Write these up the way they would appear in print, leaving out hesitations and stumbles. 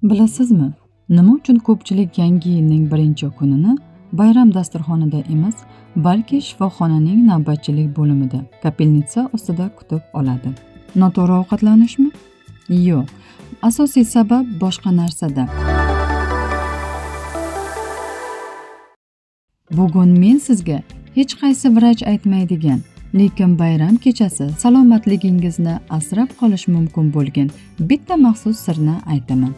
Bilasizmi, nima uchun ko'pchilik yangi yilning birinchi kunini bayram dasturxonida emas, balki shifoxonaning navbatchilik bo'limida, kapelnitsa ostida kutib oladi? Noto'g'ri ovqatlanishmi? Yo'q. Asosiy sabab boshqa narsada. Bugun men sizga hech qaysi vrach aytmaydigan, lekin bayram kechasi salomatligingizni asrab qolish mumkin bo'lgan bitta maxsus sirni aytaman.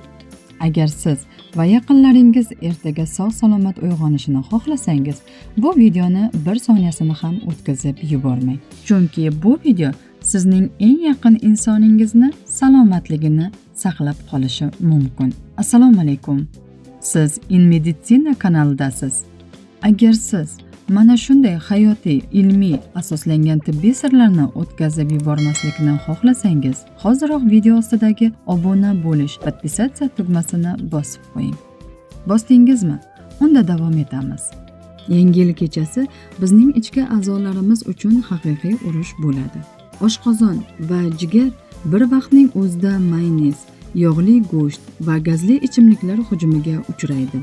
Agar siz va yaqinlaringiz ertaga sog'-salomat uyg'onishini xohlasangiz, bu videoni bir soniyasini ham o'tkazib yubormang. Chunki bu video sizning eng yaqin insoningizni salomatligini saqlab qolishi mumkin. Assalomu alaykum. Siz InMeditsina kanalidasiz. Agar siz mana shunday hayotiy, ilmiy asoslangan tibbiy sirlarni o'tkazib yubormaslikni xohlasangiz, hoziroq video ostidagi obuna bo'lish, podpisatsiya tugmasini bosib qo'ying. Bosdingizmi? Unda davom etamiz. Yangi yil kechasi bizning ichki a'zolarimiz uchun haqiqiy urush bo'ladi. Oshqozon va jigar bir vaqtning o'zida mayonez, yog'li go'sht va gazli ichimliklar hujumiga uchraydi.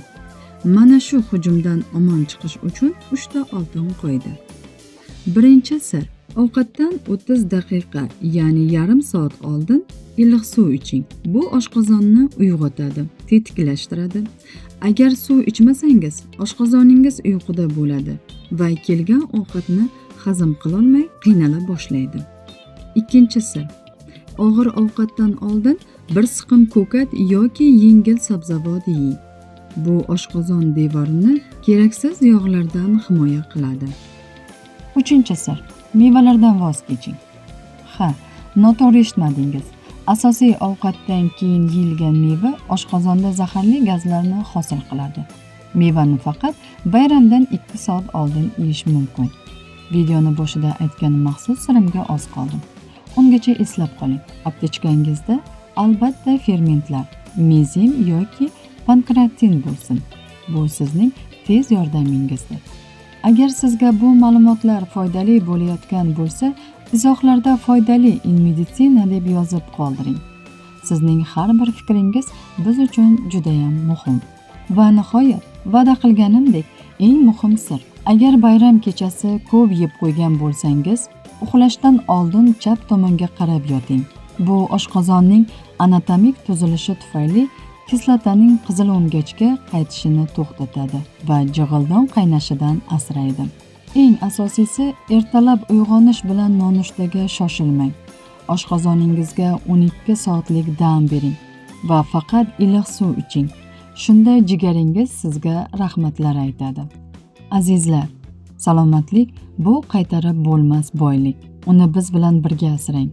Mana shu hujumdan omon chiqish uchun 3 ta oltin qoida. Birinchi sir: ovqatdan 30 daqiqa, ya'ni yarim soat oldin iliq suv iching. Bu oshqozonni uyg'otadi, tetiklashtiradi. Agar suv ichmasangiz, oshqozoningiz uyquda bo'ladi va kelgan ovqatni hazm qila olmay qiynala boshlaydi. Ikkinchi sir: og'ir ovqatdan oldin bir siqim ko'kat yoki yengil sabzavot yeng. Bu oshqozon devorini keraksiz yog'lardan himoya qiladi. Uchinchi sir: mevalardan voz keching. Ha, noto'g'ri eshitmadingiz. Asosiy ovqatdan keyin yeyilgan meva oshqozonda zaharli gazlarni hosil qiladi. Mevani faqat bayramdan 2 soat oldin yeyish mumkin. Videoni boshida aytgan maxsus sirimga oz qoldim. Ungacha eslab qoling. Aptechkangizda albatta fermentlar, mezim yoki pankreatin bo'lsin. Bu sizning tez yordamingizdir. Agar sizga bu ma'lumotlar foydali bo'layotgan bo'lsa, izohlarda foydali InMeditsina deb yozib qoldiring. Sizning har bir fikringiz biz uchun juda ham muhim. Va nihoyat, va'da qilganimdek, eng muhim sir: agar bayram kechasi ko'p yeb qo'ygan bo'lsangiz, uxlashdan oldin chap tomonga qarab yoting. Bu oshqozonning anatomik tuzilishi tufayli kislotaning qizil o'ngachga qaytishini to'xtatadi va jig'ildon qaynashidan asraydi. Eng asosiysi, ertalab uyg'onish bilan nonushtaga shoshilmang. Oshqozoningizga 12 soatlik dam bering va faqat iliq suv iching. Shunda jigaringiz sizga rahmatlar aytadi. Azizlar, salomatlik bu qaytarib bo'lmas boylik. Uni biz bilan birga asrang.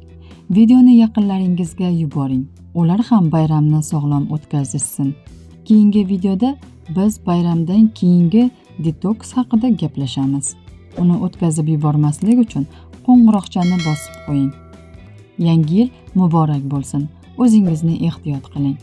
Videoni yaqinlaringizga yuboring. Ular ham bayramni sog'lom o'tkazishsin. Keyingi videoda biz bayramdan keyingi detoks haqida gaplashamiz. Uni o'tkazib yubormaslik uchun qo'ng'iroqchani bosib qo'ying. Yangi yil muborak bo'lsin. O'zingizni ehtiyot qiling.